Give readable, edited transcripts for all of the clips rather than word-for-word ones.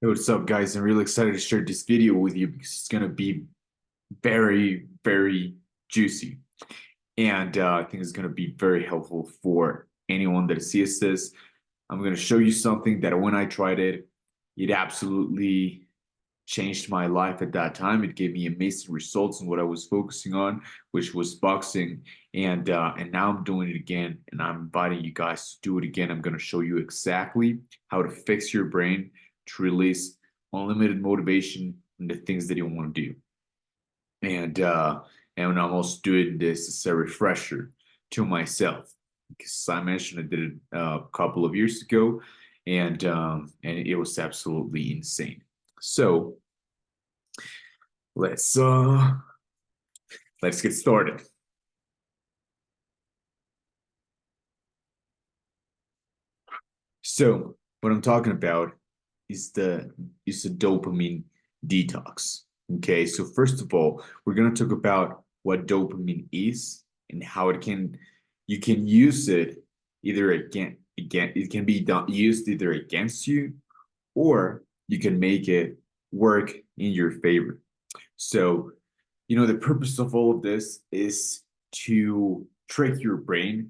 Hey, what's up, guys? I'm really excited to share this video with you because it's going to be very, very juicy. And I think it's going to be very helpful for anyone that sees this. I'm going to show you something that when I tried it, it absolutely changed my life at that time. It gave me amazing results in what I was focusing on, which was boxing. And now I'm doing it again, and I'm inviting you guys to do it again. I'm going to show you exactly how to fix your brain to release unlimited motivation and the things that you want to do. And uh, and I'm also doing this as a refresher to myself because I mentioned I did it a couple of years ago, and it was absolutely insane. So let's uh let's get started. So what I'm talking about is the dopamine detox. Okay, so first of all, we're gonna talk about what dopamine is and how it can you can use it either again it can be used either against you or you can make it work in your favor. So, the purpose of all of this is to trick your brain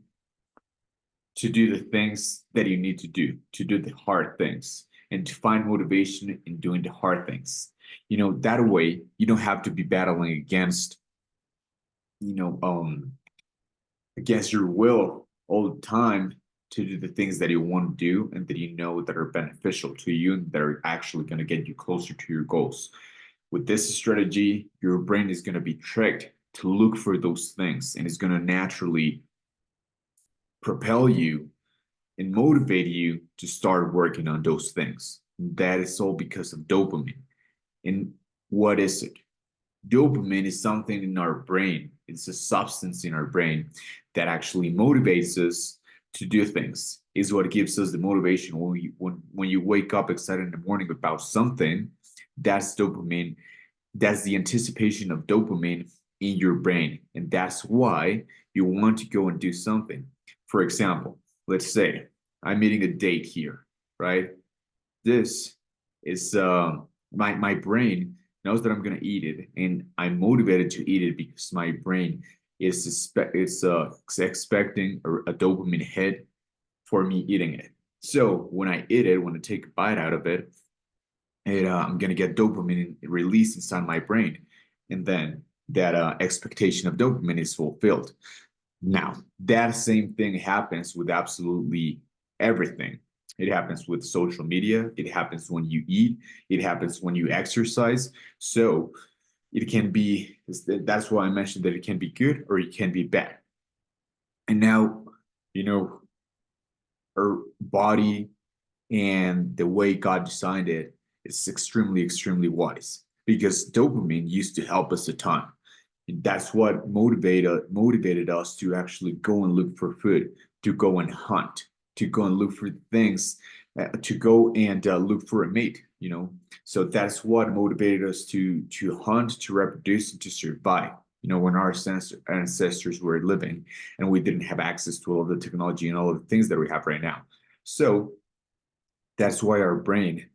to do the things that you need to do the hard things, and to find motivation in doing the hard things. That way you don't have to be battling you know, um, against your will all the time to do the things that you want to do and that that are beneficial to you and that are actually going to get you closer to your goals. With this strategy, your brain is going to be tricked to look for those things, and it's going to naturally propel you and motivate you to start working on those things. That is all because of dopamine. And what is it? Dopamine is something in our brain. It's a substance in our brain that actually motivates us to do things. Is what gives us the motivation when you wake up excited in the morning about something. That's dopamine. That's the anticipation of dopamine in your brain, and that's why you want to go and do something. For example, let's say I'm meeting a date here, right? This is my brain knows that I'm gonna eat it, and I'm motivated to eat it because my brain is expecting a dopamine hit for me eating it. So when I eat it, when I take a bite out of it, I'm gonna get dopamine released inside my brain, and then that expectation of dopamine is fulfilled. Now, that same thing happens with absolutely everything. It happens with social media. It happens when you eat. It happens when you exercise. So it can be, that's why I mentioned that it can be good or it can be bad. And now, you know, our body and the way God designed it is extremely, extremely wise because dopamine used to help us a ton. And that's what motivated us to actually go and look for food, to go and hunt, to go and look for things, to go and look for a mate. So that's what motivated us to hunt, to reproduce, and to survive. When our ancestors were living, and we didn't have access to all of the technology and all of the things that we have right now. So that's why our brain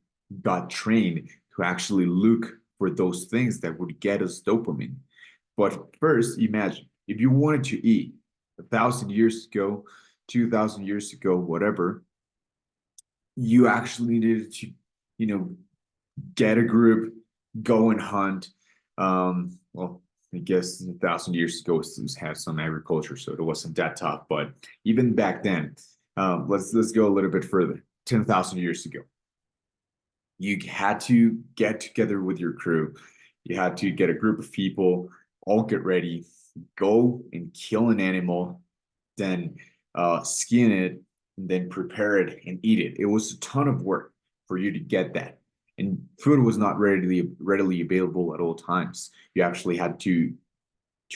got trained to actually look for those things that would get us dopamine. But first, imagine if you wanted to eat 1,000 years ago, 2,000 years ago, whatever, you actually needed to, you know, get a group, go and hunt. Well, I guess 1,000 years ago had some agriculture, so it wasn't that tough. But even back then, let's go a little bit further. 10,000 years ago, you had to get together with your crew. You had to get a group of people, all get ready, go and kill an animal, then skin it, and then prepare it and eat it. It was a ton of work for you to get that. And food was not readily available at all times. You actually had to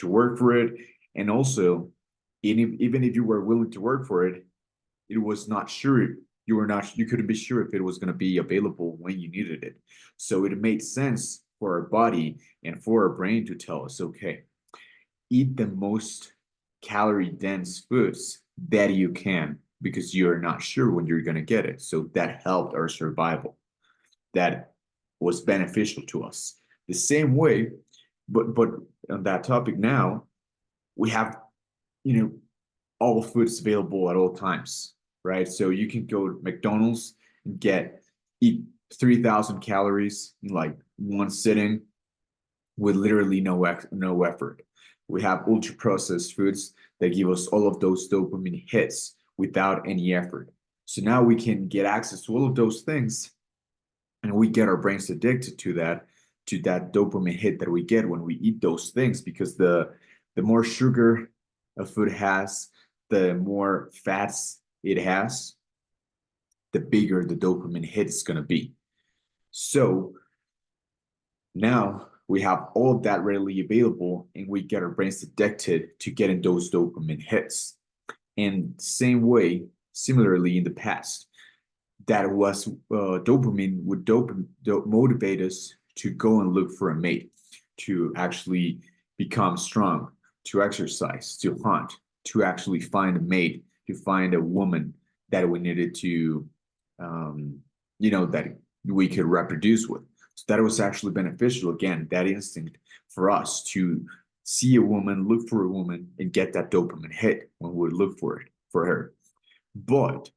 work for it. And also, even if you were willing to work for it, it was not sure you couldn't be sure if it was going to be available when you needed it. So it made sense for our body and for our brain to tell us, okay, eat the most calorie dense foods that you can because you're not sure when you're going to get it. So that helped our survival. that was beneficial to us. The same way, but on that topic now, we have, you know, all foods available at all times, right? So you can go to McDonald's and eat 3,000 calories in like one sitting with literally no effort. We have ultra processed foods that give us all of those dopamine hits without any effort. So now we can get access to all of those things, and we get our brains addicted to that dopamine hit that we get when we eat those things, because the more sugar a food has, the more fats it has, the bigger the dopamine hit is going to be. So now we have all of that readily available, and we get our brains addicted to getting those dopamine hits. And same way, similarly in the past, that was dopamine would motivate us to go and look for a mate, to actually become strong, to exercise, to hunt, to actually find a mate, to find a woman that we needed to, that we could reproduce with. So that was actually beneficial. Again, that instinct for us to see a woman, look for a woman, and get that dopamine hit when we look for her. But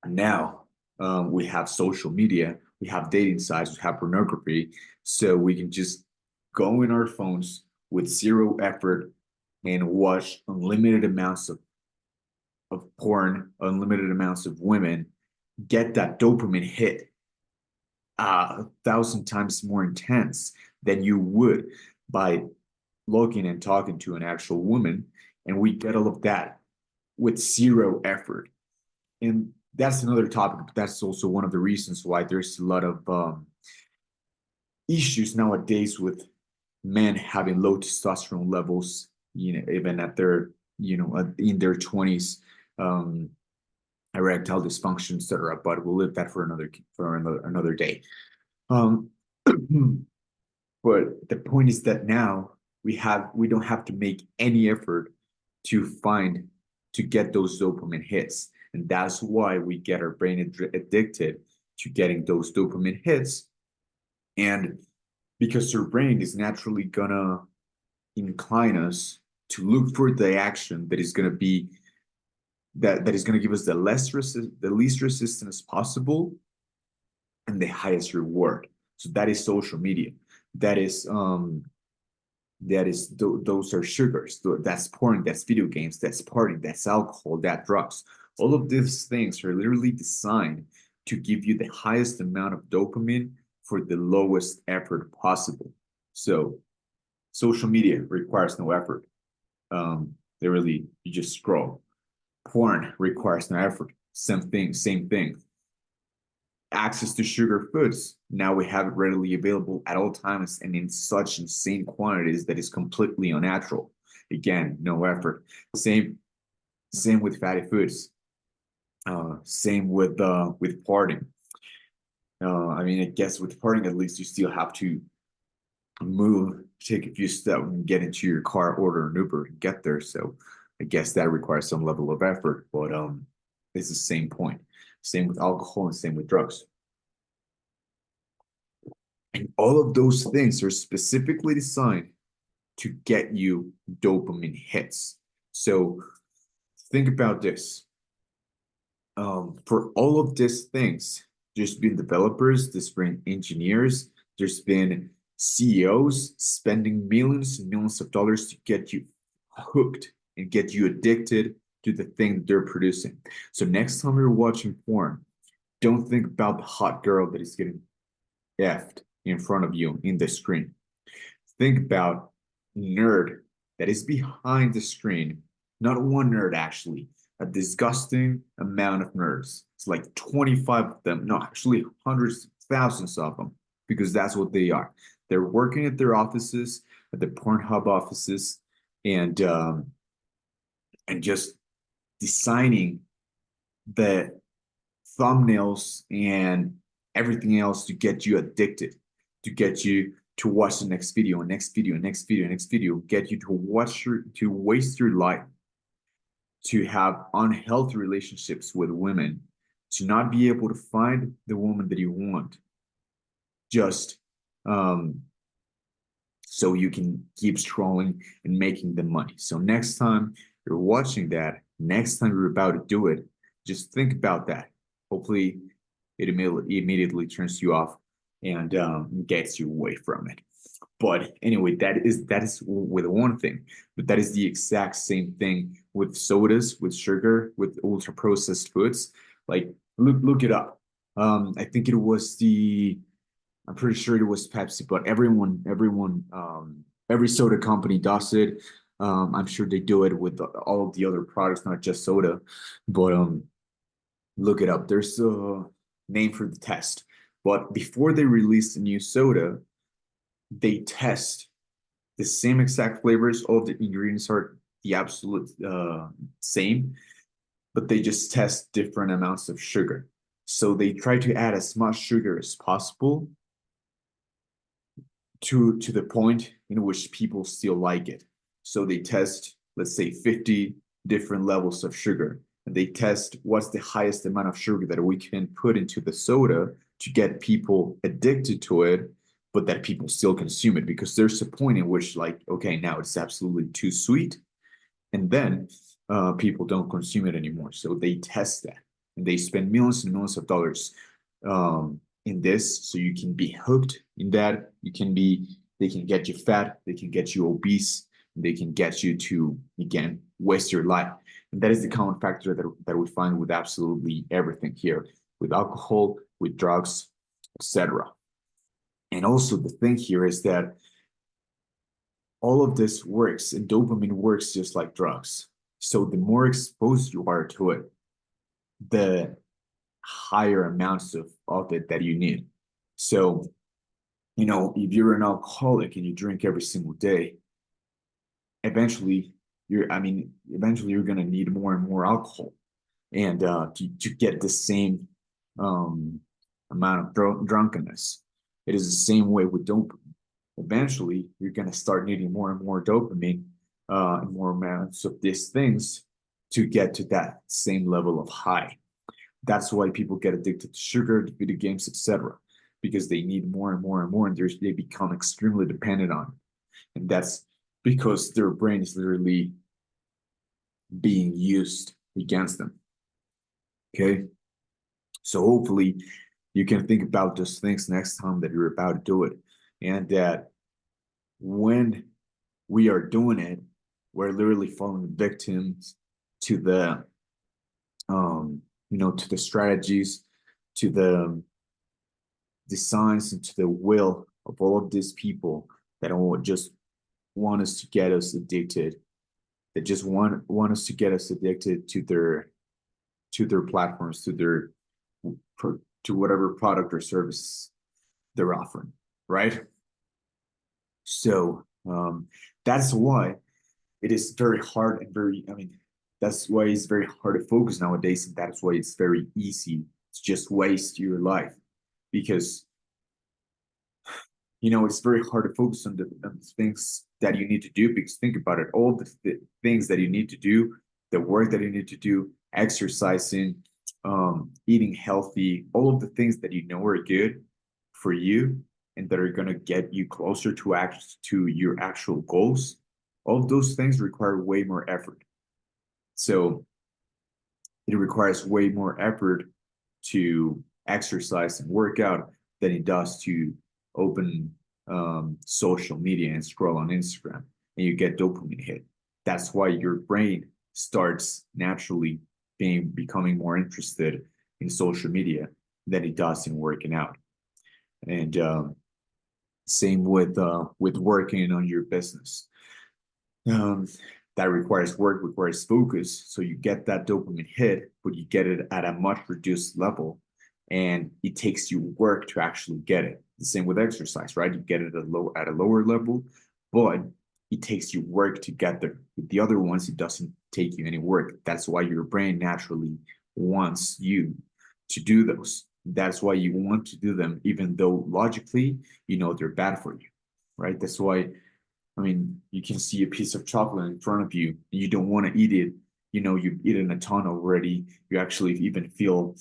now we have social media, we have dating sites, we have pornography, so we can just go in our phones with zero effort and watch unlimited amounts of porn, unlimited amounts of women, get that dopamine hit 1,000 times more intense than you would by looking and talking to an actual woman. And we get all of that with zero effort. And that's another topic, but that's also one of the reasons why there's a lot of issues nowadays with men having low testosterone levels, even at their, in their 20s, erectile dysfunction, etc. But we'll leave that for another day. But the point is that now we don't have to make any effort to get those dopamine hits. And that's why we get our brain addicted to getting those dopamine hits. And because your brain is naturally gonna incline us to look for the action that is gonna be that is gonna give us the least resistance possible and the highest reward. So that is social media. That is those are sugars. That's porn, that's video games, that's partying, that's alcohol, that drugs. All of these things are literally designed to give you the highest amount of dopamine for the lowest effort possible. So social media requires no effort. You just scroll. Porn requires no effort. Same thing. Access to sugar foods. Now we have it readily available at all times and in such insane quantities that is completely unnatural. Again, no effort. Same with fatty foods. Same with partying. I mean, I guess with partying, at least you still have to move, take a few steps, and get into your car, order an Uber, and get there. So I guess that requires some level of effort, but it's the same point. Same with alcohol and same with drugs. And all of those things are specifically designed to get you dopamine hits. So think about this. For all of these things, there's been developers, there's been engineers, there's been CEOs spending millions and millions of dollars to get you hooked and get you addicted to the thing that they're producing. So next time you're watching porn, don't think about the hot girl that is getting effed in front of you in the screen. Think about nerd that is behind the screen. Not one nerd, actually, a disgusting amount of nerds. It's like 25 of them, no, actually hundreds, thousands of them, because that's what they are. They're working at their offices, at the Pornhub offices, and just designing the thumbnails and everything else to get you addicted, to get you to watch the next video, next video, next video, next video, get you to waste your life, to have unhealthy relationships with women, to not be able to find the woman that you want, just um, so you can keep scrolling and making the money. So next time you're watching that, next time you're about to do it, just think about that. Hopefully, it immediately turns you off and gets you away from it. But anyway, that is with one thing, but that is the exact same thing with sodas, with sugar, with ultra processed foods. Like look it up. I think it was the I'm pretty sure it was Pepsi, but every soda company does it. I'm sure they do it with all of the other products, not just soda. But look it up. There's a name for the test. But before they release a new soda, they test the same exact flavors. All the ingredients are the absolute same, but they just test different amounts of sugar. So they try to add as much sugar as possible to the point in which people still like it. So they test, let's say, 50 different levels of sugar, and they test what's the highest amount of sugar that we can put into the soda to get people addicted to it, but that people still consume it, because there's a point in which, like, okay, now it's absolutely too sweet, and then people don't consume it anymore. So they test that, and they spend millions and millions of dollars in this, so you can be hooked in that. They can get you fat, they can get you obese, they can get you to, again, waste your life. And that is the common factor that we find with absolutely everything here, with alcohol, with drugs, etc. And also the thing here is that all of this works, and dopamine works just like drugs. So the more exposed you are to it, the higher amounts of it that you need. So, if you're an alcoholic and you drink every single day, eventually eventually you're going to need more and more alcohol, and to get the same um, amount of drunkenness. It is the same way with dopamine. Eventually, you're going to start needing more and more dopamine, and more amounts of these things to get to that same level of high. That's why people get addicted to sugar, to video games, etc., because they need more and more and more, and they become extremely dependent on it. And that's because their brain is literally being used against them. Okay. So hopefully you can think about those things next time that you're about to do it. And that when we are doing it, we're literally falling victims to to the strategies, to the designs, and to the will of all of these people that just want us to get us addicted, that just want us to get us addicted to their platforms, to whatever product or service they're offering, right? So that's why it is very hard and that's why it's very hard to focus nowadays, and that's why it's very easy to just waste your life, because it's very hard to focus on the things that you need to do. Because think about it, all the things that you need to do, the work that you need to do, exercising, eating healthy, all of the things that are good for you and that are going to get you closer to your actual goals. All of those things require way more effort. So it requires way more effort to exercise and work out than it does to open social media and scroll on Instagram, and you get dopamine hit. That's why your brain starts naturally becoming more interested in social media than it does in working out. And same with working on your business. Um, that requires work, requires focus. So you get that dopamine hit, but you get it at a much reduced level, and it takes you work to actually get it. The same with exercise, right? You get it at a lower level, but it takes you work to get there. With the other ones, it doesn't take you any work. That's why your brain naturally wants you to do those. That's why you want to do them, even though logically they're bad for you, right? That's why, you can see a piece of chocolate in front of you and you don't want to eat it. You've eaten a ton already. You actually even feel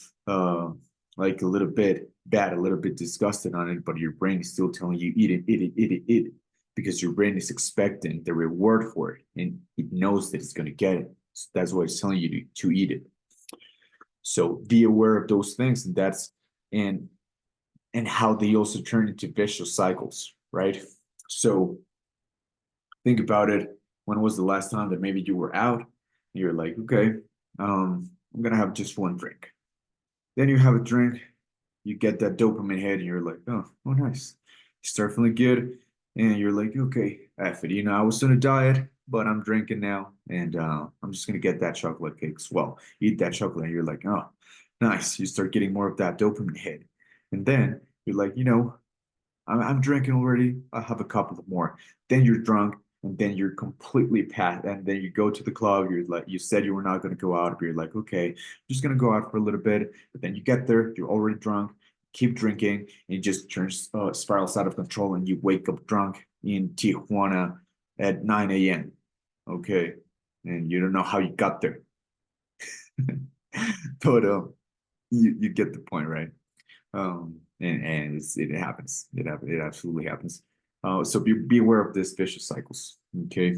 like a little bit bad, a little bit disgusted on it, but your brain is still telling you eat it, eat it, eat it, eat it, because your brain is expecting the reward for it, and it knows that it's going to get it. So that's why it's telling you to eat it. So be aware of those things, and and how they also turn into vicious cycles, right? So think about it. When was the last time that maybe you were out and you're like, okay, I'm gonna have just one drink. Then you have a drink, you get that dopamine hit, and you're like, oh, nice. You start feeling good, and you're like, okay, F it. I was on a diet, but I'm drinking now, and I'm just gonna get that chocolate cake as well. Eat that chocolate, and you're like, oh, nice. You start getting more of that dopamine hit, and then you're like, I'm drinking already. I'll have a couple more. Then you're drunk, and then you're completely pat. And then you go to the club. You're like, you said you were not going to go out, but you're like, okay, I'm just going to go out for a little bit. But then you get there, you're already drunk, keep drinking, and it just turns spirals out of control. And you wake up drunk in Tijuana at 9 a.m. Okay. And you don't know how you got there. But you get the point, right? And it happens. It absolutely happens. So be aware of this vicious cycles. Okay.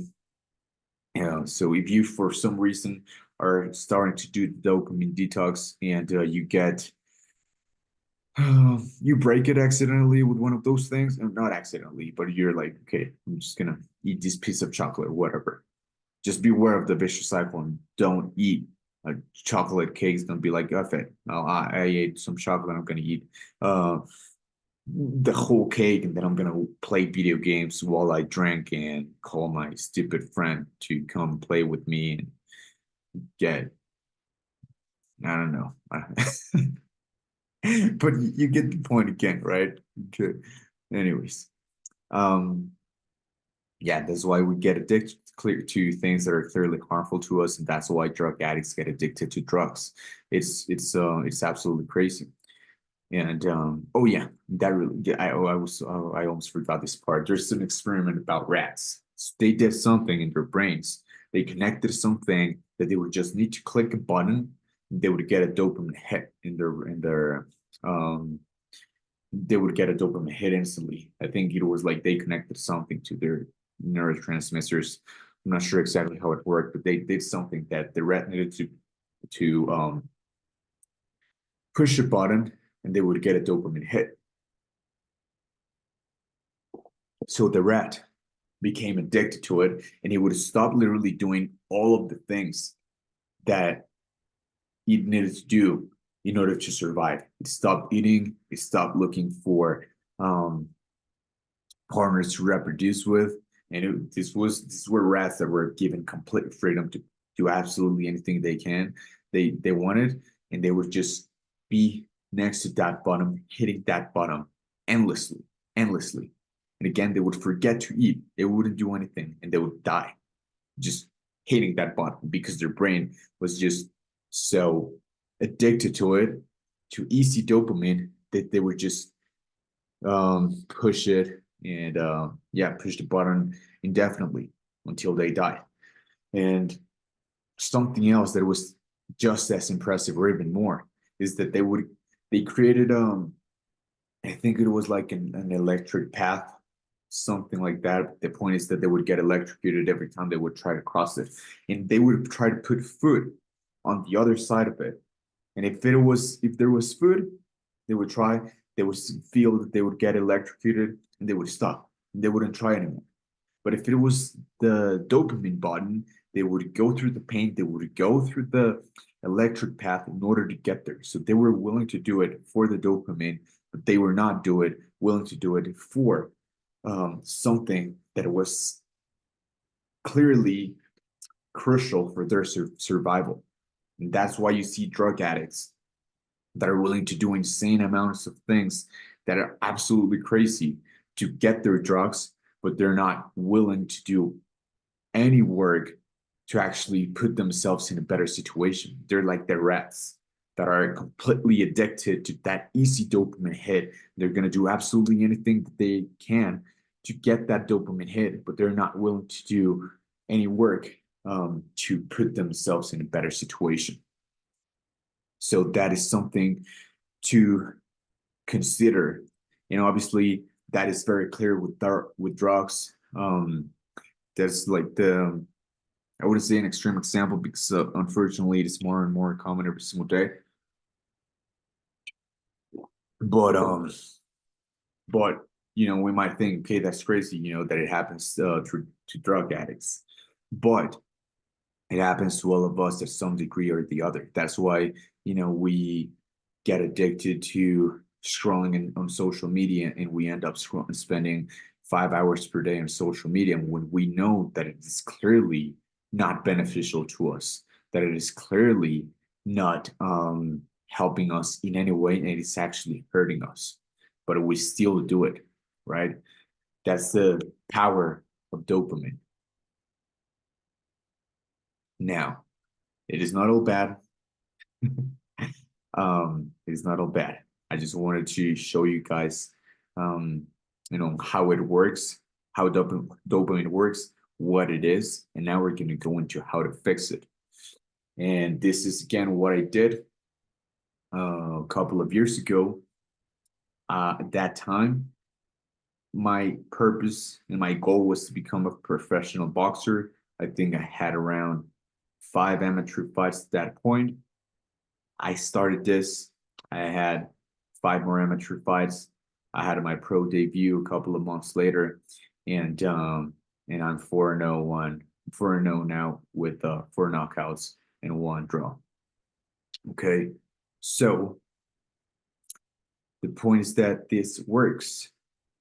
Yeah. So if you for some reason are starting to do the dopamine detox and you break it accidentally with one of those things, and not accidentally, but you're like, okay, I'm just gonna eat this piece of chocolate or whatever. Just be aware of the vicious cycle and don't eat a chocolate cakes. Don't be like, F it. I ate some chocolate. I'm gonna eat uh the whole cake, and then I'm gonna play video games while I drink and call my stupid friend to come play with me and get, I don't know. But you get the point again, right? Okay. Anyways, um, yeah, that's why we get addicted clear to things that are clearly harmful to us, and that's why drug addicts get addicted to drugs. It's absolutely crazy. And oh yeah, that really, yeah, I almost forgot this part. There's an experiment about rats. So they did something in their brains. They connected something that they would just need to click a button, and they would get a dopamine hit um they would get a dopamine hit instantly. I think it was like they connected something to their neurotransmitters. I'm not sure exactly how it worked, but they did something that the rat needed to push a button, and they would get a dopamine hit. So the rat became addicted to it, and he would stop literally doing all of the things that he needed to do in order to survive. He stopped eating, he stopped looking for um, partners to reproduce with. And this were rats that were given complete freedom to do absolutely anything they wanted, and they would just be next to that bottom, hitting that bottom endlessly, endlessly. And again, they would forget to eat. They wouldn't do anything, and they would die just hitting that bottom because their brain was just so addicted to it, to easy dopamine, that they would just push it and yeah, push the button indefinitely until they die. And something else that was just as impressive or even more is that they created I think it was like an electric path, something like that. The point is that they would get electrocuted every time they would try to cross it, and they would try to put food on the other side of it. And if there was food, they would try. They would feel that they would get electrocuted, and they would stop. They wouldn't try anymore. But if it was the dopamine button, they would go through the pain. They would go through the electric path in order to get there. So they were willing to do it for the dopamine, but they were not willing to do it for something that was clearly crucial for their survival. And that's why you see drug addicts that are willing to do insane amounts of things that are absolutely crazy to get their drugs, but they're not willing to do any work to actually put themselves in a better situation. They're like the rats that are completely addicted to that easy dopamine hit. They're going to do absolutely anything that they can to get that dopamine hit, but they're not willing to do any work to put themselves in a better situation. So that is something to consider. Obviously that is very clear with drugs. That's like I wouldn't say an extreme example because unfortunately it is more and more common every single day. But we might think, okay, that's crazy, that it happens to drug addicts, but it happens to all of us at some degree or the other. That's why, we get addicted to scrolling on social media, and we end up spending 5 hours per day on social media when we know that it is clearly not beneficial to us, that it is clearly not helping us in any way, and it's actually hurting us. But we still do it, right? That's the power of dopamine. Now, it is not all bad. It's not all bad. I just wanted to show you guys, how it works, how dopamine works, what it is, and now we're going to go into how to fix it. And this is again what I did a couple of years ago. At that time, my purpose and my goal was to become a professional boxer. I think I had around 5 amateur fights at that point. I started this. I had 5 more amateur fights. I had my pro debut a couple of months later, and I'm 4-0 now with 4 knockouts and 1 draw. Okay, so the point is that this works,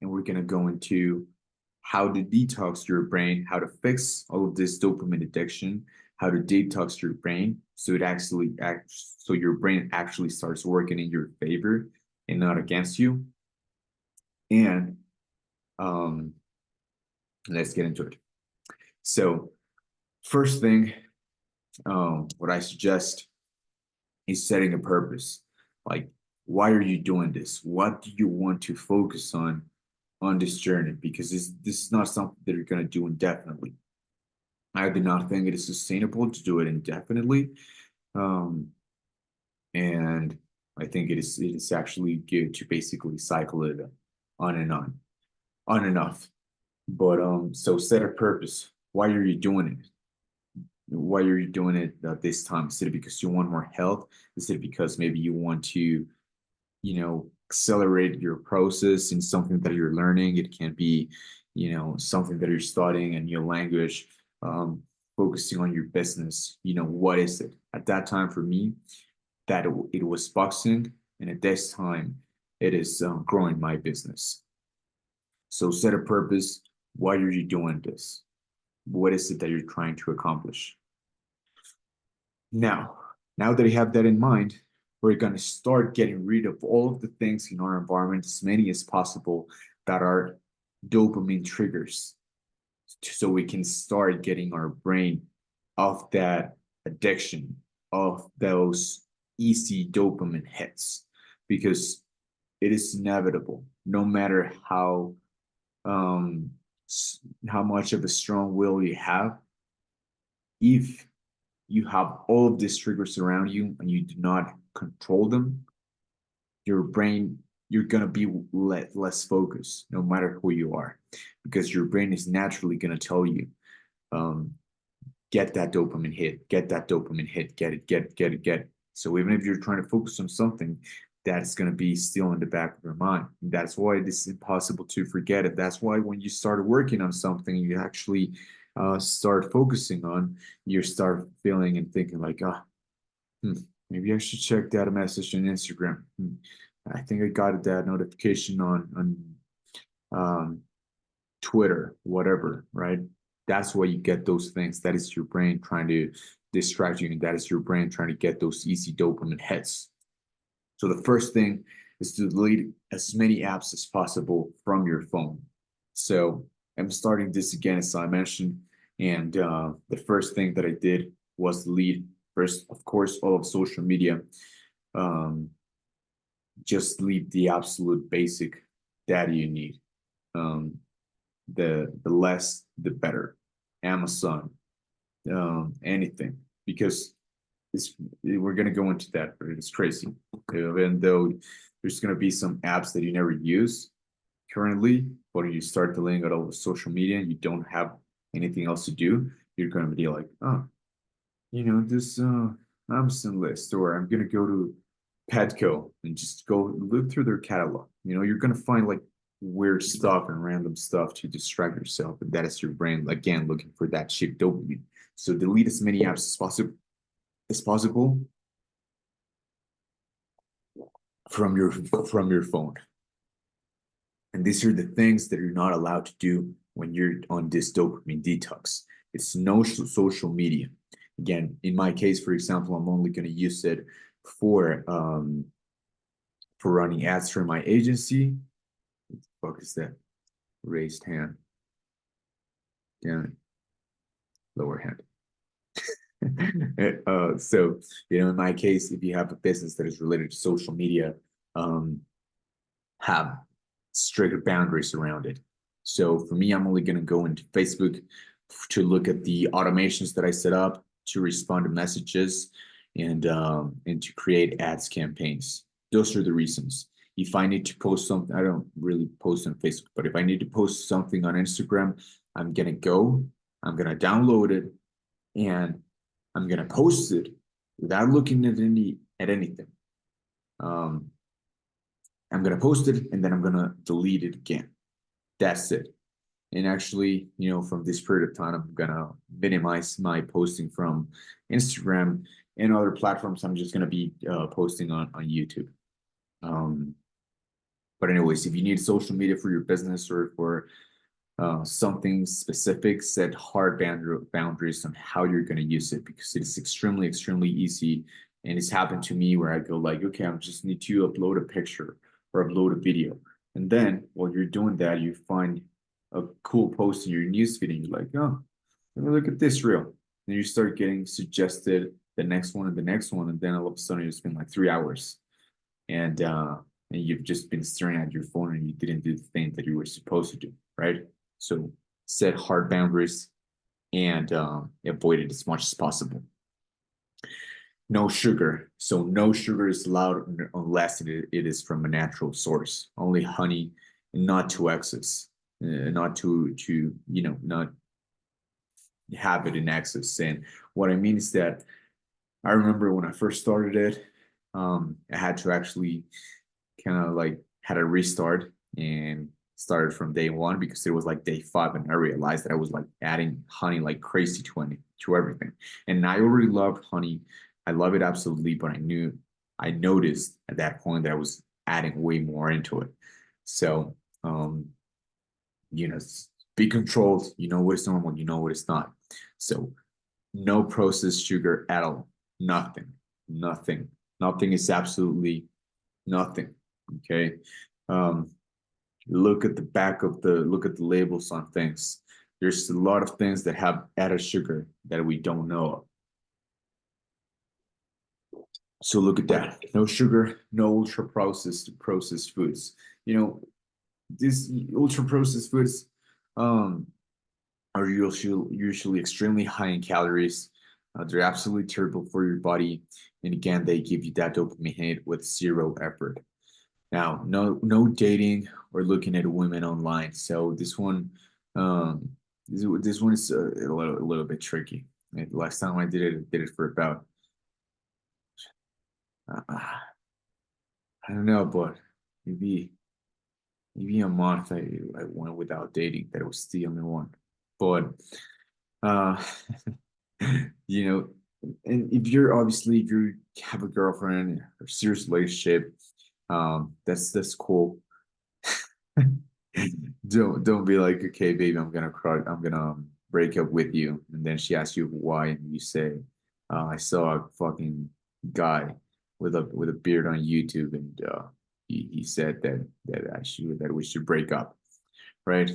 and we're gonna go into how to detox your brain, how to fix all of this dopamine addiction, how to detox your brain so so your brain actually starts working in your favor and not against you. And let's get into it. So first thing, what I suggest is setting a purpose. Like, why are you doing this? What do you want to focus on this journey? Because this is not something that you're going to do indefinitely. I do not think it is sustainable to do it indefinitely. And I think it is actually good to basically cycle it on and on and off. But so set a purpose. Why are you doing it? Why are you doing it this time? Is it because you want more health? Is it because maybe you want to, accelerate your process in something that you're learning? It can be, something that you're studying, a new language, focusing on your business. What is it? At that time for me, that it was boxing, and at this time, it is growing my business. So set a purpose. Why are you doing this? What is it that you're trying to accomplish? Now that you have that in mind, we're going to start getting rid of all of the things in our environment, as many as possible, that are dopamine triggers, so we can start getting our brain off that addiction, of those easy dopamine hits, because it is inevitable, no matter how much of a strong will you have. If you have all of these triggers around you and you do not control them, your brain, you're going to be less focused no matter who you are, because your brain is naturally going to tell you, get that dopamine hit, get that dopamine hit, get it. So even if you're trying to focus on something, that's going to be still in the back of your mind. That's why this is impossible to forget it. That's why when you start working on something, you actually start focusing on, you start feeling and thinking like, maybe I should check that message on Instagram. I think I got that notification on Twitter, whatever, right? That's why you get those things. That is your brain trying to distract you, and that is your brain trying to get those easy dopamine hits. So the first thing is to delete as many apps as possible from your phone. So I'm starting this again, as I mentioned, and the first thing that I did was delete first, of course, all of social media. Just delete the absolute basic data you need. The less, the better. Amazon, anything, because it's we're gonna go into that, but it's crazy. Even though there's gonna be some apps that you never use currently, but when you start deleting out all the social media and you don't have anything else to do, you're gonna be like, oh, this Amazon list, or I'm gonna go to Petco and just go look through their catalog. You're gonna find like weird stuff and random stuff to distract yourself, and that is your brain again looking for that cheap dopamine. So delete as many apps as possible from your phone. And these are the things that you're not allowed to do when you're on this dopamine detox. It's no social media. Again, in my case, for example, I'm only going to use it for running ads for my agency. What the fuck is that? Raised hand. Down, lower hand. So, in my case, if you have a business that is related to social media, have stricter boundaries around it. So for me, I'm only going to go into Facebook to look at the automations that I set up to respond to messages and to create ads campaigns. Those are the reasons. If I need to post something, I don't really post on Facebook, but if I need to post something on Instagram, I'm gonna download it, and I'm gonna post it without looking at anything. I'm gonna post it and then I'm gonna delete it again. That's it. And actually, from this period of time, I'm gonna minimize my posting from Instagram and other platforms. I'm just gonna be posting on YouTube. But anyways, if you need social media for your business or for something specific, set hard boundaries on how you're going to use it, because it's extremely, extremely easy. And it's happened to me where I go like, okay, I just need to upload a picture or upload a video. And then while you're doing that, you find a cool post in your newsfeed and you're like, oh, let me look at this reel. And you start getting suggested the next one and the next one. And then all of a sudden it's been like 3 hours. And you've just been staring at your phone and you didn't do the thing that you were supposed to do, right? So set hard boundaries and avoid it as much as possible. No sugar. So no sugar is allowed unless it is from a natural source. Only honey, and not to excess, not to not have it in excess. And what I mean is that I remember when I first started it, I had to actually kind of like had a restart and started from day one, because it was like day 5 and I realized that I was like adding honey like crazy to everything. And I already loved honey. I love it absolutely, but I noticed at that point that I was adding way more into it. So be controlled, what is normal, what is not. So no processed sugar at all. Nothing. Nothing is absolutely nothing. Okay. Look at the labels on things. There's a lot of things that have added sugar that we don't know of. So look at that. No sugar, no ultra processed foods. These ultra processed foods are usually extremely high in calories. They're absolutely terrible for your body. And again, they give you that dopamine hit with zero effort. Now, no dating or looking at women online. So this one is a little bit tricky. And the last time I did it for about I don't know, but maybe a month I went without dating. That was the only one. But uh you know, and if you have a girlfriend or serious relationship, that's cool. Don't be like, okay, baby, I'm gonna cry, I'm gonna break up with you, and then she asks you why, and you say, I saw a fucking guy with a beard on YouTube, and he said that we should break up, right?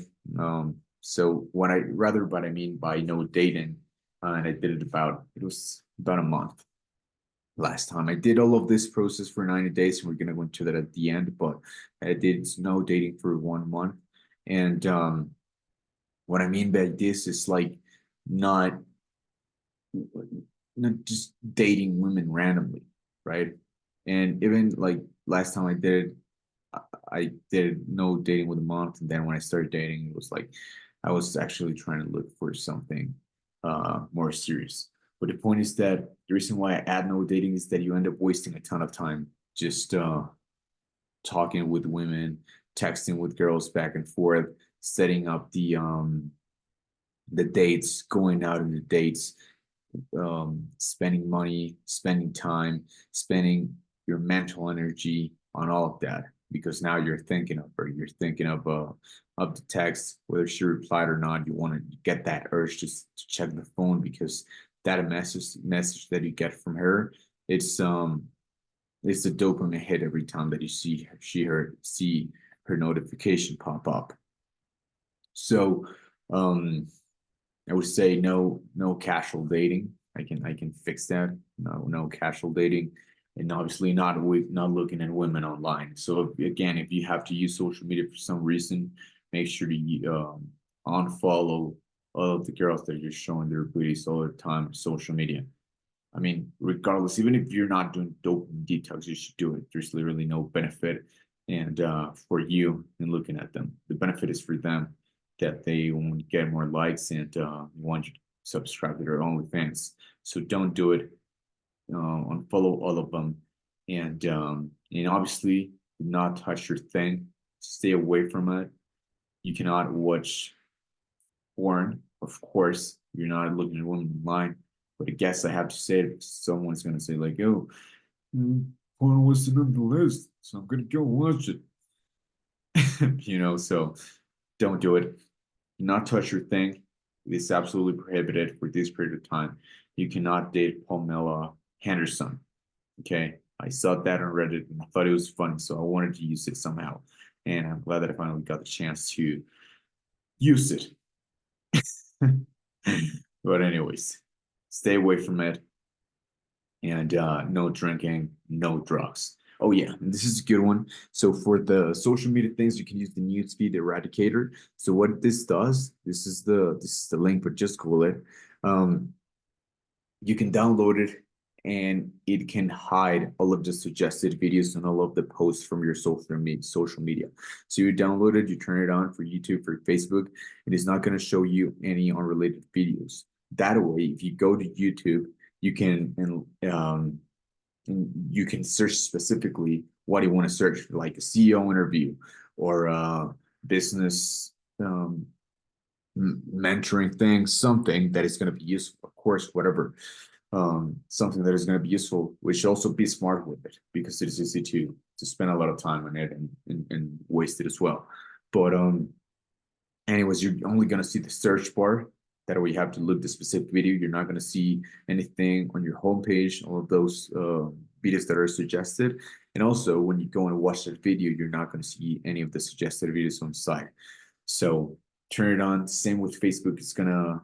So what I mean by no dating, and I did it was about a month last time. I did all of this process for 90 days, and we're gonna go into that at the end, but I did no dating for 1 month. And what I mean by this is like not just dating women randomly, right? And even like last time I did it, I did no dating with a month, and then when I started dating, it was like I was actually trying to look for something more serious. But the point is that the reason why I add no dating is that you end up wasting a ton of time just talking with women, texting with girls back and forth, setting up the dates, going out on the dates, spending money, spending time, spending your mental energy on all of that because now you're thinking of her, you're thinking of the text, whether she replied or not. You want to get that urge just to check the phone because that message that you get from her, it's it's a dopamine hit every time that you see her notification pop up. So I would say no casual dating. I can fix that. No casual dating, and obviously not looking at women online. So again, if you have to use social media for some reason, make sure to unfollow all of the girls that are just showing their booties all the time on social media. I mean, regardless, even if you're not doing dopamine detox, you should do it. There's literally no benefit and for you in looking at them. The benefit is for them that they want to get more likes and want you to subscribe to their OnlyFans. So don't do it. Unfollow all of them, and obviously do not touch your thing. Stay away from it. You cannot watch porn, of course. You're not looking at women online. But I guess I have to say it. Someone's gonna say like, "Oh, porn wasn't on the list, so I'm gonna go watch it." So don't do it. Do not touch your thing. It is absolutely prohibited for this period of time. You cannot date Pamela Henderson. Okay, I saw that on Reddit and I thought it was funny, so I wanted to use it somehow, and I'm glad that I finally got the chance to use it. But anyways, stay away from it and no drinking, no drugs. Oh yeah, and this is a good one. So for the social media things, you can use the newsfeed eradicator. So what this does, this is the link, but just Google it. Um, you can download it and it can hide all of the suggested videos and all of the posts from your social media. So you download it, you turn it on for YouTube, for Facebook, it is not going to show you any unrelated videos. That way, if you go to YouTube, you can and you can search specifically what you want to search, like a CEO interview or business mentoring thing, something that is going to be useful, of course, whatever, something that is going to be useful. We should also be smart with it because it is easy to spend a lot of time on it and waste it as well. But anyways, you're only going to see the search bar. That way you have to look the specific video. You're not going to see anything on your homepage, all of those videos that are suggested. And also, when you go and watch that video, you're not going to see any of the suggested videos on the site. So turn it on. Same with Facebook. It's going to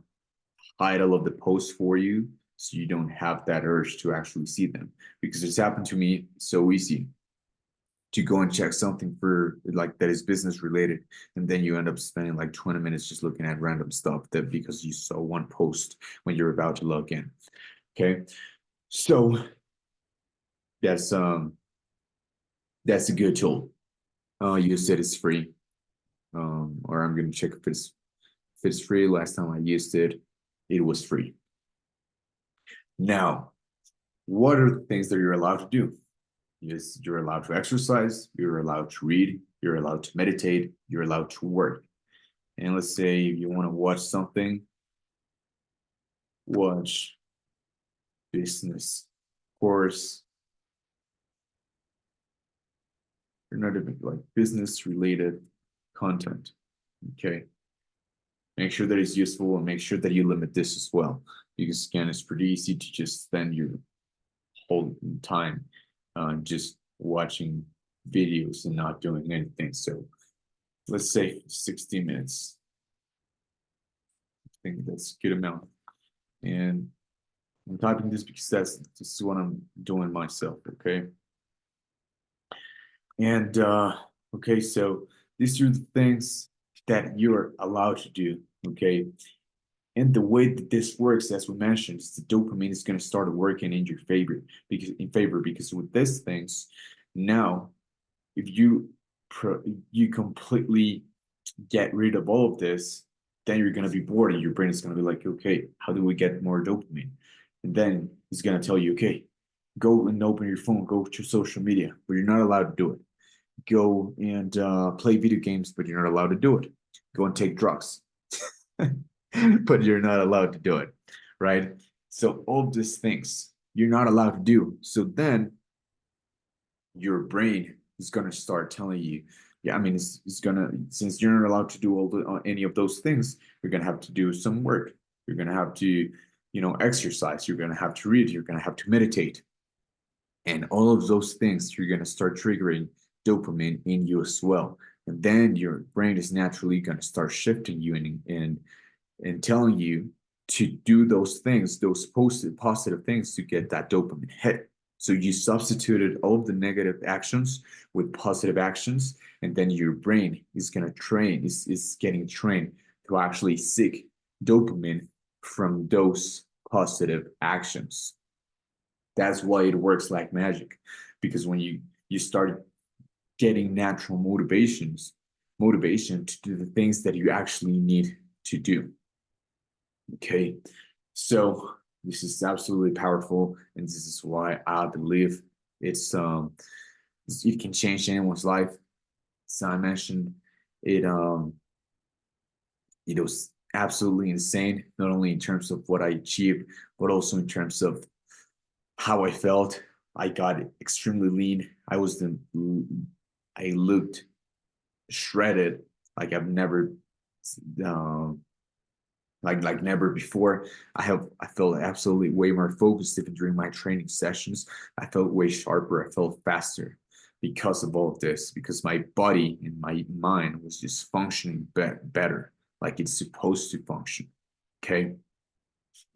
hide all of the posts for you so you don't have that urge to actually see them. Because it's happened to me so easy to go and check something for like that is business related, and then you end up spending like 20 minutes just looking at random stuff that because you saw one post when you're about to log in. Okay, so that's that's a good tool. You said it's free, or I'm gonna check if it's free. Last time I used it, it was free. Now, what are the things that you're allowed to do? Yes, you're allowed to exercise, you're allowed to read, you're allowed to meditate, you're allowed to work. And let's say you want to watch something, watch business course, or not even like business related content. Okay. Make sure that it's useful and make sure that you limit this as well. Because again, it's pretty easy to just spend your whole time just watching videos and not doing anything. So let's say 60 minutes. I think that's a good amount. And I'm typing this because this is what I'm doing myself, okay? And okay, so these are the things that you're allowed to do, okay? And the way that this works, as we mentioned, is the dopamine is going to start working in your favor because with these things, now if you completely get rid of all of this, then you're going to be bored and your brain is going to be like, okay, how do we get more dopamine? And then it's going to tell you, okay, go and open your phone, go to social media, but you're not allowed to do it. Go and play video games, but you're not allowed to do it. Go and take drugs, but you're not allowed to do it, right? So all these things you're not allowed to do. So then your brain is going to start telling you, yeah, I mean, it's going to, since you're not allowed to do any of those things, you're going to have to do some work. You're going to have to, exercise. You're going to have to read. You're going to have to meditate. And all of those things, you're going to start triggering dopamine in you as well. And then your brain is naturally going to start shifting you and telling you to do those things, those positive things to get that dopamine hit. So you substituted all of the negative actions with positive actions, and then your brain is going to is getting trained to actually seek dopamine from those positive actions. That's why it works like magic, because when you start getting natural motivation to do the things that you actually need to do. Okay, so this is absolutely powerful, and this is why I believe it can change anyone's life. So I mentioned it it was absolutely insane, not only in terms of what I achieved, but also in terms of how I felt. I got extremely lean. I looked shredded like I've never um like never before. I felt absolutely way more focused even during my training sessions. I felt way sharper. I felt faster because of all of this, because my body and my mind was just functioning better, like it's supposed to function. Okay.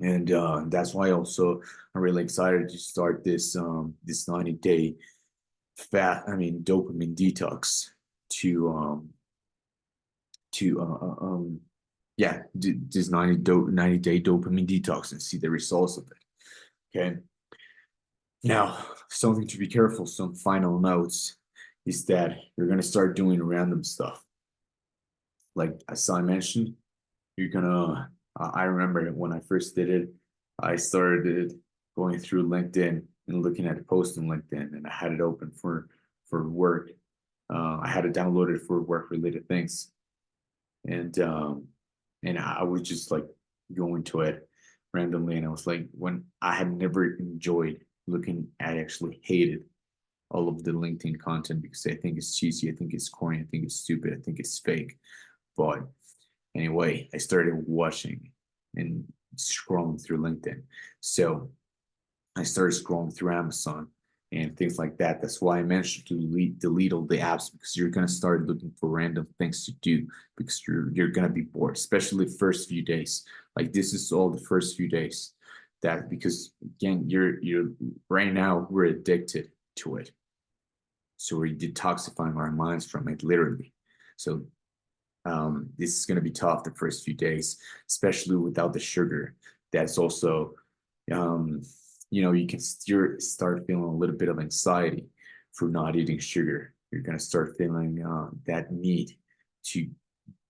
And that's why also I'm really excited to start this 90-day dopamine detox to to yeah, this 90-day dopamine detox and see the results of it. Okay. Now, something to be careful, some final notes is that you're gonna start doing random stuff. Like as I mentioned, you're gonna I remember when I first did it, I started going through LinkedIn and looking at a post on LinkedIn, and I had it open for work. I had it downloaded for work related things, and I was just like going to it randomly, and I was like, when I had never enjoyed looking, I actually hated all of the LinkedIn content because I think it's cheesy, I think it's corny, I think it's stupid, I think it's fake. But anyway, I started watching and scrolling through LinkedIn. So I started scrolling through Amazon and things like that. That's why I mentioned to delete all the apps, because you're gonna start looking for random things to do because you're gonna be bored, especially the first few days. Like this is all the first few days. That because again, you're right now we're addicted to it. So we're detoxifying our minds from it literally. So this is going to be tough the first few days, especially without the sugar. That's also, um, you can start feeling a little bit of anxiety for not eating sugar. You're going to start feeling that need to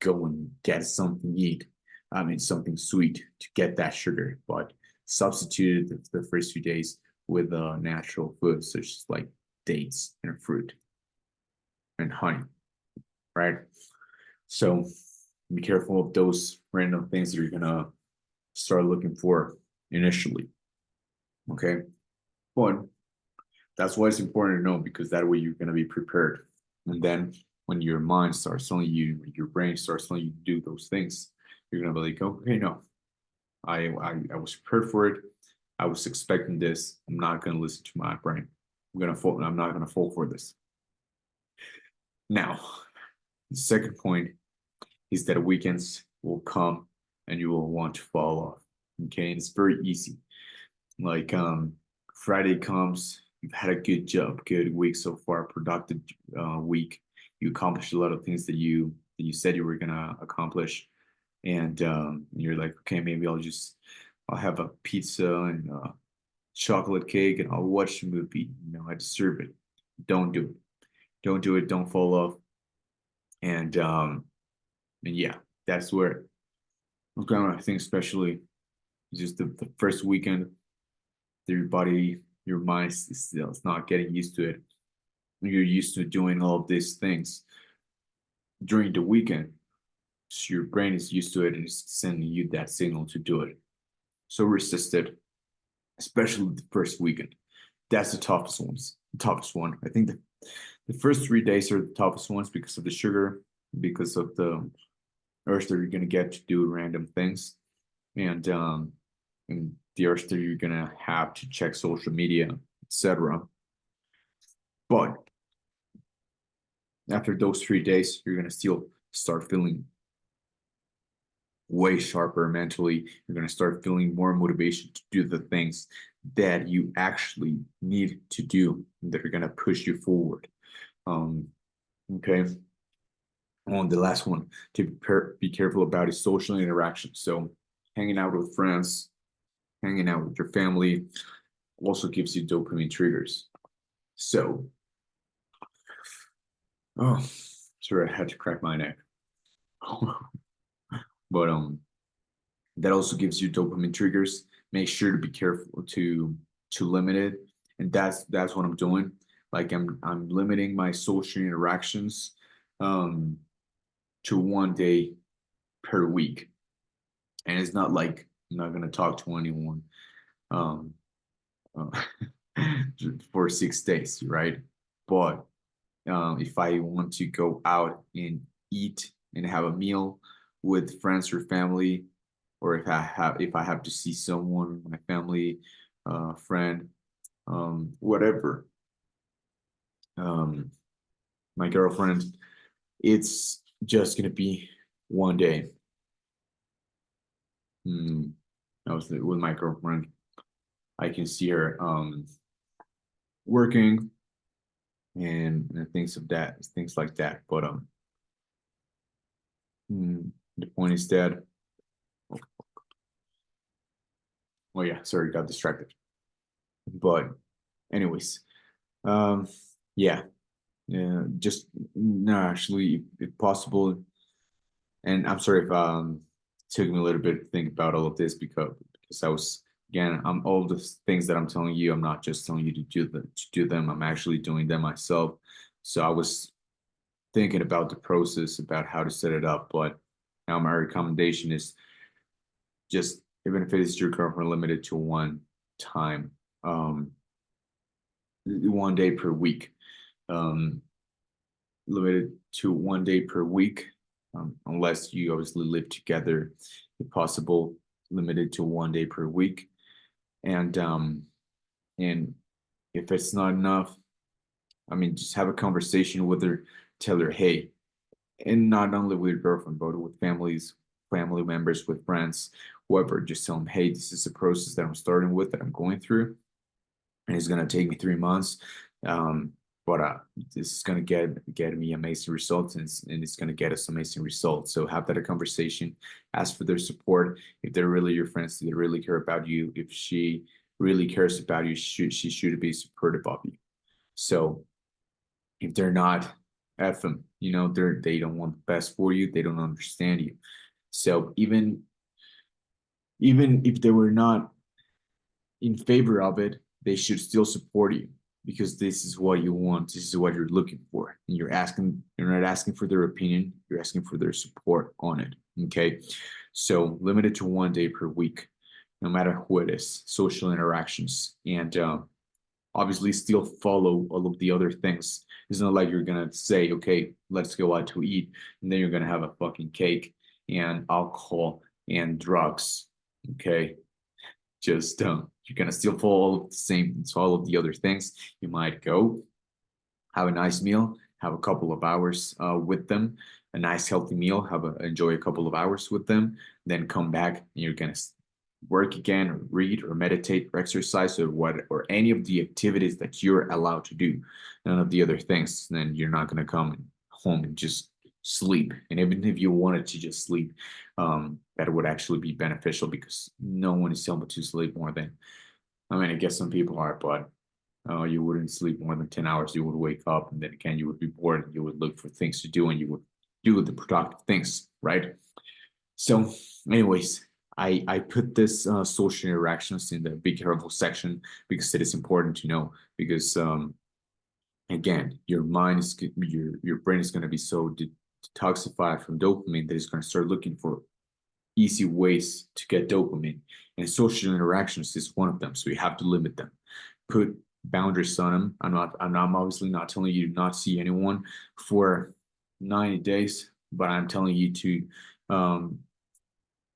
go and get something eat. I mean, something sweet to get that sugar, but substitute the first few days with natural foods such as like dates and fruit and honey, right? So be careful of those random things that you're gonna start looking for initially. Okay. But that's why it's important to know, because that way you're gonna be prepared. And then when your mind starts telling you, your brain starts telling you to do those things, you're gonna be like, okay, no, I was prepared for it. I was expecting this. I'm not gonna listen to my brain. I'm not gonna fall for this. Now, the second point is that weekends will come and you will want to fall off. Okay, and it's very easy. Like Friday comes, you've had a good job, good week so far, productive week. You accomplished a lot of things that you said you were gonna accomplish. and you're like, okay, maybe I'll have a pizza and chocolate cake and I'll watch the movie. I deserve it. Don't do it. Don't do it. Don't fall off. And yeah, that's where I was going. I think especially just the first weekend, your body, your mind is still it's not getting used to it. You're used to doing all of these things during the weekend. So your brain is used to it and it's sending you that signal to do it. So resist it, especially the first weekend. That's the toughest ones. The toughest one. I think the first 3 days are the toughest ones because of the sugar, because of the urge that you're gonna get to do random things, and the urge that you're gonna have to check social media, etc. But after those 3 days, you're gonna still start feeling way sharper mentally. You're going to start feeling more motivation to do the things that you actually need to do that are going to push you forward. Um, okay. On the last one to be careful about is social interaction. So hanging out with friends, hanging out with your family also gives you dopamine triggers. So, oh, sorry, I had to crack my neck. But that also gives you dopamine triggers. Make sure to be careful to limit it, and that's what I'm doing. Like I'm limiting my social interactions um, to 1 day per week, and it's not like I'm not gonna talk to anyone um, uh, for 6 days, right? But if I want to go out and eat and have a meal with friends or family, or if I have to see someone, my family, friend, whatever, um, my girlfriend, it's just gonna be 1 day. I was with my girlfriend. I can see her working and things like that. But the point is that, oh yeah, sorry, got distracted. But anyways, um, yeah, yeah, just no, actually, if possible, and I'm sorry if it took me a little bit to think about all of this because I was again, I'm all the things that I'm telling you, I'm not just telling you to do them. I'm actually doing them myself. So I was thinking about the process, about how to set it up, but now my recommendation is just even if it is your girlfriend, limited to one time, 1 day per week. Um, Limited to 1 day per week, unless you obviously live together, if possible, limited to 1 day per week. And if it's not enough, I mean, just have a conversation with her, tell her, hey, and not only with your girlfriend, but with family members, with friends, whoever, just tell them, hey, this is a process that I'm starting with, that I'm going through, and it's gonna take me 3 months. Um, but this is gonna get me amazing results, and it's gonna get us amazing results. So have that conversation, ask for their support. If they're really your friends, they really care about you. If she really cares about you, she should be supportive of you. So if they're not, F them. They don't want the best for you. They don't understand you. So even if they were not in favor of it, they should still support you because this is what you want. This is what you're looking for. And you're not asking for their opinion, you're asking for their support on it. Okay. So limited to 1 day per week, no matter who it is, social interactions. And obviously still follow all of the other things. It's not like you're gonna say, okay, let's go out to eat, and then you're gonna have a fucking cake and alcohol and drugs. Okay, just you're gonna still follow the same. So all of the other things, you might go have a nice meal, have a couple of hours with them, a nice healthy meal, enjoy a couple of hours with them, then come back and you're gonna work again, or read, or meditate, or exercise, or any of the activities that you're allowed to do. None of the other things. Then you're not gonna come home and just sleep. And even if you wanted to just sleep, that would actually be beneficial because no one is able to sleep more than, I mean, I guess some people are, but you wouldn't sleep more than 10 hours. You would wake up and then again, you would be bored and you would look for things to do and you would do the productive things, right? So, anyways, I put this social interactions in the be careful section because it is important to know because again, your mind is your brain is going to be so detoxified from dopamine that it's going to start looking for easy ways to get dopamine, and social interactions is one of them. So you have to limit them, put boundaries on them. I'm obviously not telling you to not see anyone for 90 days, but I'm telling you to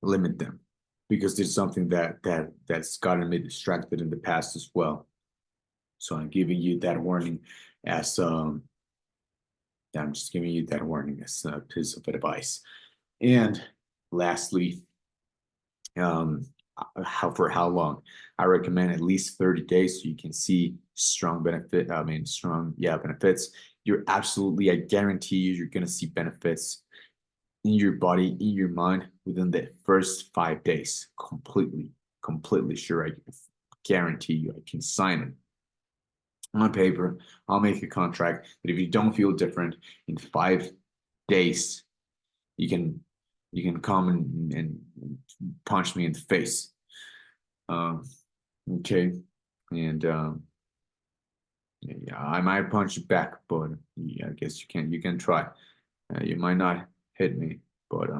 limit them because there's something that's gotten me distracted in the past as well. So I'm giving you that warning as I'm just giving you that warning as a piece of advice. And lastly, for how long? I recommend at least 30 days so you can see strong benefit. I mean, strong, yeah, benefits. You're absolutely, I guarantee you, you're gonna see benefits in your body, in your mind within the first 5 days. Completely sure. I guarantee you, I can sign it on paper. I'll make a contract that if you don't feel different in 5 days, you can come and punch me in the face. Okay, and yeah, I might punch you back, but yeah, I guess you can try. You might not hit me, but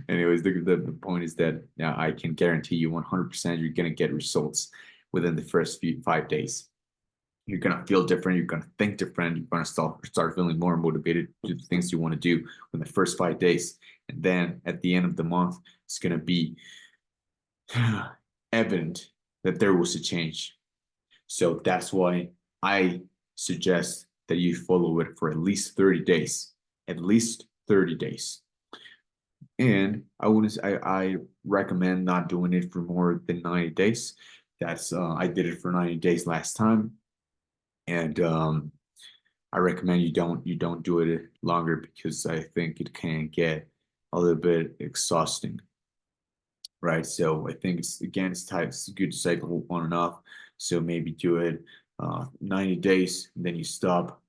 anyways, the point is that yeah, I can guarantee you 100% you're gonna get results within the first 5 days. You're gonna feel different. You're gonna think different. You're gonna start feeling more motivated to do the things you want to do in the first 5 days, and then at the end of the month, it's gonna be evident that there was a change. So that's why I suggest that you follow it for at least 30 days. At least 30 days. And I recommend not doing it for more than 90 days. That's I did it for 90 days last time. And I recommend you don't do it longer because I think it can get a little bit exhausting, right? So I think it's good to cycle on and off. So maybe do it 90 days, and then you stop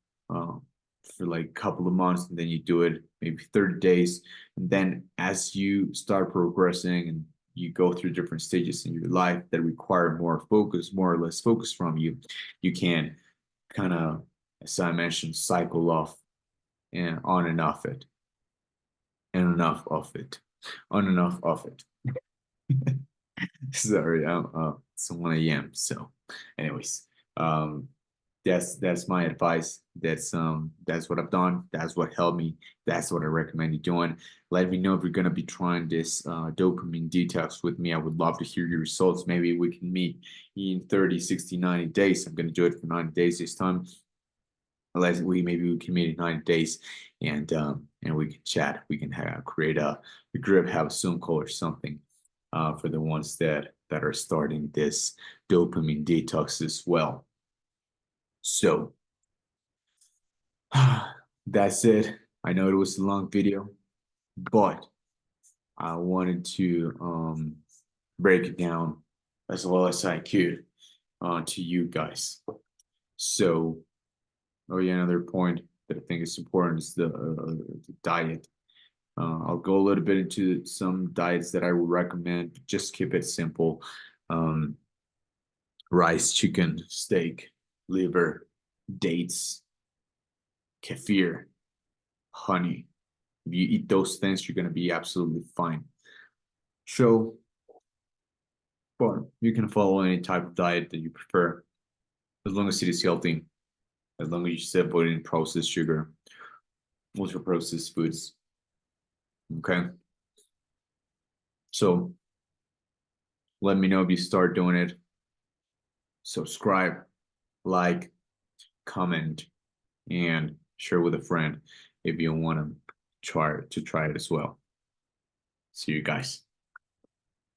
for like a couple of months, and then you do it maybe 30 days. And then as you start progressing and you go through different stages in your life that require more focus, more or less focus from you, you can kind of, as I mentioned, cycle off and on and off it, and enough of it, on and off of it. Sorry, it's 1 a.m. So, anyways, um, that's my advice. That's what I've done. That's what helped me. That's what I recommend you doing. Let me know if you're gonna be trying this dopamine detox with me. I would love to hear your results. Maybe we can meet in 30, 60, 90 days. I'm gonna do it for 90 days this time. Maybe we can meet in 90 days and we can chat. We can create a group, have a Zoom call or something for the ones that are starting this dopamine detox as well. So that's it. I know it was a long video, but I wanted to break it down as well as I could to you guys. So, oh yeah, another point that I think is important is the diet. I'll go a little bit into some diets that I would recommend, but just keep it simple. Um, Rice, chicken, steak, liver, dates, kefir, honey. If you eat those things, you're going to be absolutely fine. So, but you can follow any type of diet that you prefer, as long as it is healthy, as long as you stay avoiding processed sugar, ultra processed foods. Okay. So let me know if you start doing it. Subscribe, like, comment, and share with a friend if you want to try it as well. See you guys.